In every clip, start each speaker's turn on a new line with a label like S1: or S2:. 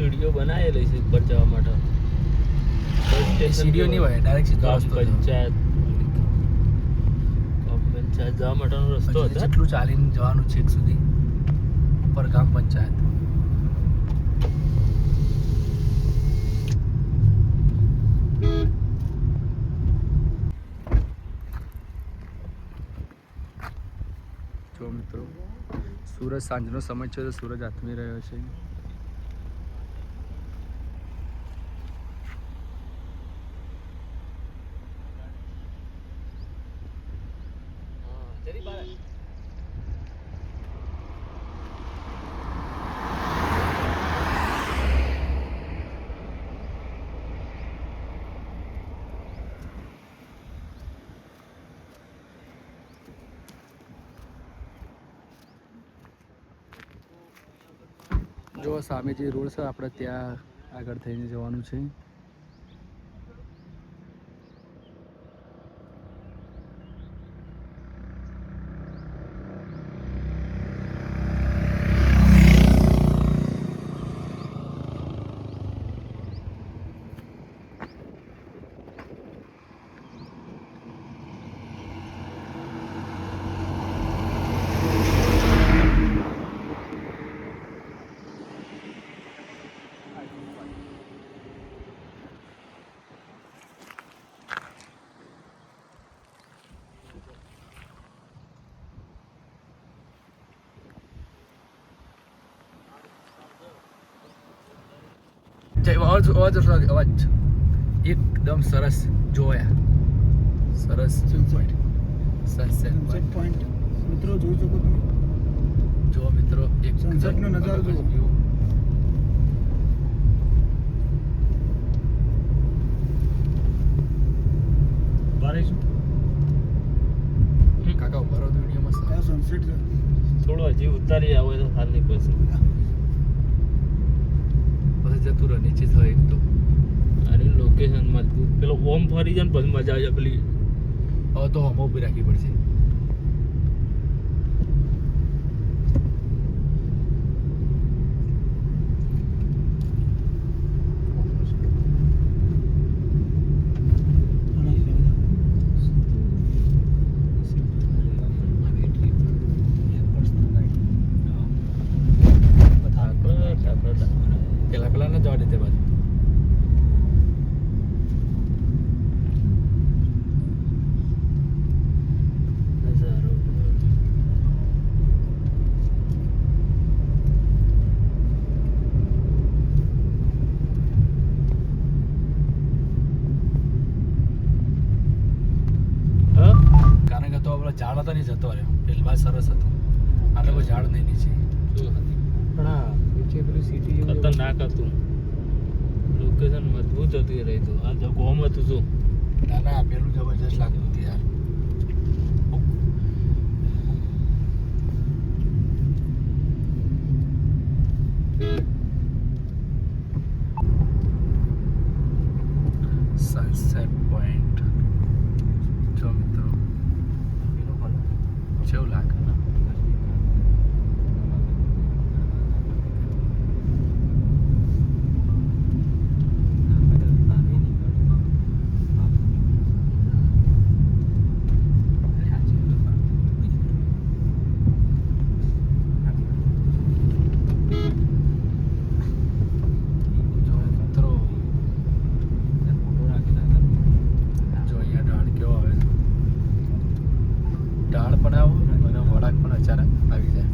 S1: સીડીઓ બનાવેલી છે ઉપર જવા માટે.
S2: સીડીઓ નહીં હોય, ડાયરેક્ટ સીધો રસ્તો છે.
S1: પંચાયત જવા માટેનો રસ્તો હતો.
S2: જેટલું ચાલીને જવાનું છેક સુધી ઉપર ગામ પંચાયત. જો મિત્રો સૂરજ સાંજનો સમય છે તો સૂરજ આથમી રહ્યો છે. જો સામે જે રોડ છે આપણે ત્યાં આગળ થઈને જવાનું છે. અવાજ એકદમ સરસ જોયા. સરસ સનસેટ પોઈન્ટ મિત્રો જોઈ શકો તમે. જો મિત્રો એક સનસેટનો નજારો જુઓ. કાકા ઉભા રહો તો વિડીયો મસ્ત. આ સનસેટ છે.
S1: થોડો હજી ઉતારી આવે તો હાલની પછી
S2: જતું રહે નીચે થાય એમ તો.
S1: અરે લોકેશન મજબૂત. પેલો ઓમ ફરી જાય ને પછી મજા આવે પેલી.
S2: હવે તો હમો ઉભી રાખવી પડશે. પેલા ના જવા દે તે બાજુ.
S1: નજારો
S2: કારણ કે તો આપણો ઝાડ હતો નહીં જતો રહ્યો. પેલવા સરસ હતું. આટલો કોઈ ઝાડ નહીં નીચે.
S1: પણ હા નીચે પેલી સિટી ખતરનાક હતું. લોકેશન મજબૂત હતું એ રહી. આ તો ગોમ હતું શું.
S2: ના ના પેલું જબરજસ્ત લાગતું હતું યાર. સનસેટ પોઈન્ટ જો મિત્રો કેવું લાગે. ઢાળ પણ આવો અને વળાંક પણ અચાનક આવી જાય.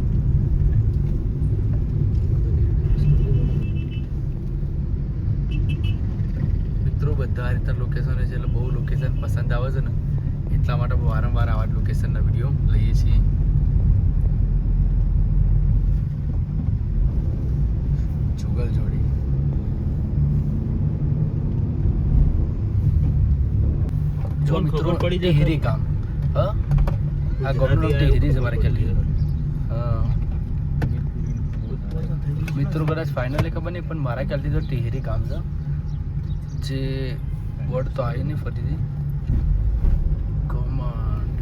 S2: મિત્રો બધા આ રીતના લોકેશન છે એટલે બહુ લોકેશન પસંદ આવે છે ને એટલા માટે વારંવાર આવા લોકેશનના વિડીયો લઈએ છીએ. જુગલ જોડી જો મિત્રો
S1: પડી જાય
S2: ટિહરી ગામ. હા આ ગામનું ટિહરી છે મારે ખ્યાલથી. હા મિત્રો કદાચ ફાઇનલી ખબર નહીં પણ મારા ખ્યાલથી તો ટિહરી ગામ છે. જે વર્ડ તો આવી નહીં ફરીથી. કમાન્ડ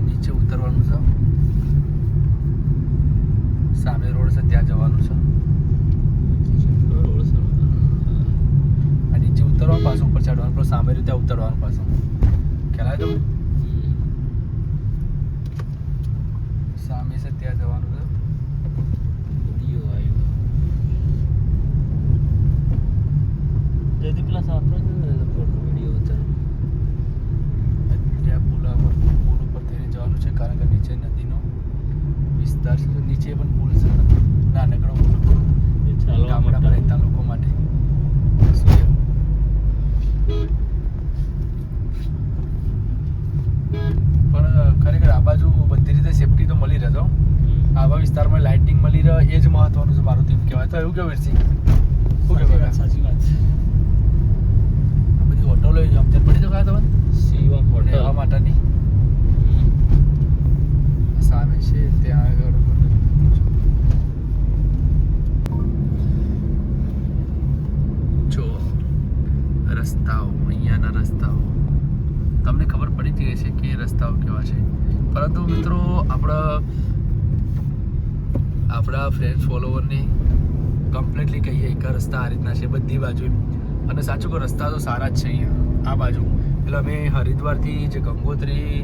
S2: નીચે ઉતરવાનું છે. સામે રોડ છે ત્યાં જવાનું છે. આ નીચે ઉતરવાનું પાછું ઉપર ચડવાનું પણ સામે રીતે ઉતરવાનું પાછું. ખ્યાલ આવે તમને? સામે છે ત્યાં જવાનું છે.
S1: વિડીયો આવ્યો તેથી પેલા સાપરા છે ને વિડીયો ઉતાર
S2: ત્યાં પુલ ઉપર થઈને જવાનું છે કારણ કે નીચે નદીનો વિસ્તાર છે. નીચે પણ પુલ છે નાનકડો
S1: એ ચાલવા
S2: ગામડામાં
S1: માટે
S2: રહેતા લોકો માટે. શું છે? પણ ખરેખર આ બાજુ બધી રીતે સેફટી તો મળી રહે છે હો. આવા વિસ્તારમાં લાઇટિંગ મળી રહે એ જ મહત્વનું છે મારું તો એમ કહેવાય. તો એવું કેવું વીરસિંહ? શું કહેવાય?
S1: સાચી વાત
S2: આ બધી હોટલો સમજણ પડી તો ખરા તમને
S1: શિવમ હોટલ
S2: રહેવા માટેની સામે છે ત્યાં આગળ. જો રસ્તાઓ, અહીંયાના રસ્તાઓ તમને ખબર પડી જ ગઈ છે કે રસ્તાઓ કેવા છે. પરંતુ મિત્રો આપણા ફ્રેન્ડ્સ ફોલોવરને કમ્પ્લીટલી કહીએ કે રસ્તા આ રીતના છે બધી બાજુ. અને સાચું કહો રસ્તા તો સારા જ છે અહીંયા આ બાજુ. એટલે અમે હરિદ્વારથી જે ગંગોત્રી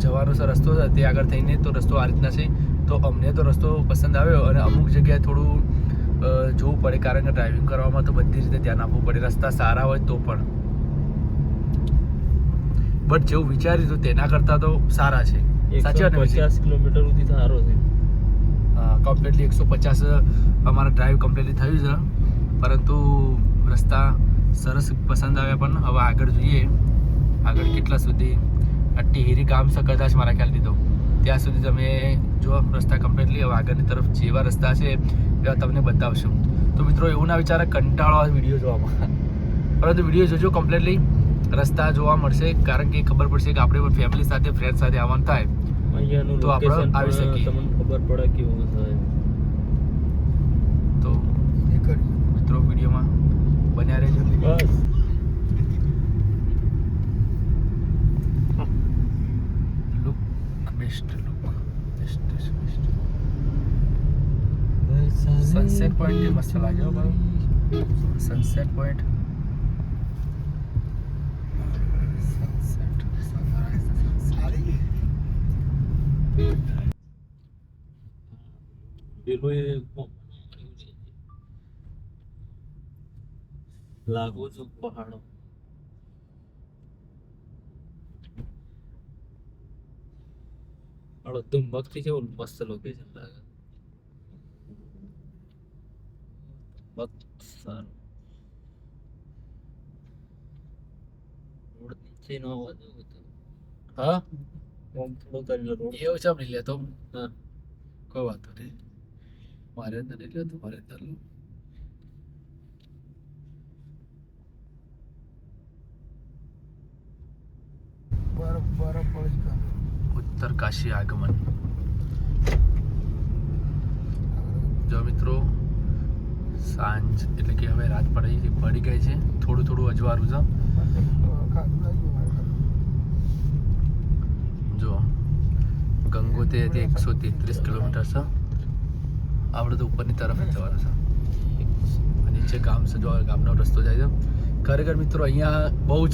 S2: જવાનો રસ્તો છે તે આગળ થઈને તો રસ્તો આ રીતના છે. તો અમને તો રસ્તો પસંદ આવ્યો. અને અમુક જગ્યાએ થોડું જોવું પડે કારણ કે ડ્રાઇવિંગ કરવામાં તો બધી રીતે ધ્યાન આપવું પડે. રસ્તા સારા હોય તો પણ બટ જેવું વિચાર્યું હતું તેના કરતાં તો સારા છે. સાચી વાત ને?
S1: 50 કિલોમીટર સુધી સારો છે.
S2: કમ્પ્લીટલી 150 અમારા ડ્રાઈવ કમ્પ્લીટલી થયું છે. પરંતુ રસ્તા સરસ પસંદ આવ્યા. પણ હવે આગળ જોઈએ આગળ કેટલા સુધી આ ટિહરી ગામ છે કદાચ મારા ખ્યાલથી તો ત્યાં સુધી તમે જો રસ્તા કમ્પ્લીટલી હવે આગળની તરફ જેવા રસ્તા છે એવા તમને બતાવશું. તો મિત્રો એવું ના વિચારે કંટાળો આવે વિડીયો જોવામાં, પરંતુ વિડીયો જોજો કમ્પ્લીટલી. રસ્તા જોવા મળશે કારણ કે ખબર પડશે કે આપણે ફેમિલી સાથે ફ્રેન્ડ સાથે આવવાનું થાય
S1: અહીંયાનું
S2: તો આપણે
S1: લોકેશન
S2: આવી શકીએ.
S1: તમને ખબર પડે કેવું છે.
S2: તો મિત્રો વિડીયોમાં બન્યા રહેજો.
S1: બસ
S2: લુક બેસ્ટ સનસેટ પોઈન્ટ જે મસ્ત લાગ્યો ભાઈ. સનસેટ પોઈન્ટ
S1: પેલો એ લાગુ છું પહાડો. તુંબક થી કેવું મસ્ત લોકેશન લાગે. સારું રોડ નીચે નો વધુ હતો.
S2: હા
S1: ઓમ થોડો કરી રોડ
S2: એવું છે નહીં લેતો.
S1: હા
S2: કોઈ વાંધો નહીં. મારે અંદર નહીં લેતો. મારે અંદર લો. ઉત્તર કાશી આગમન. જો મિત્રો સાંજ એટલે કે હવે રાત પડી ગઈ છે. થોડું અજવાળું છે. જો ગંગોત્રીથી 133 કિલોમીટર છે. આપણે તો ઉપરની તરફ જ જવાનું છે. નીચે ગામ છે જો ગામનો રસ્તો જાય છે. ખરેખર મિત્રો અહીંયા બહુ જ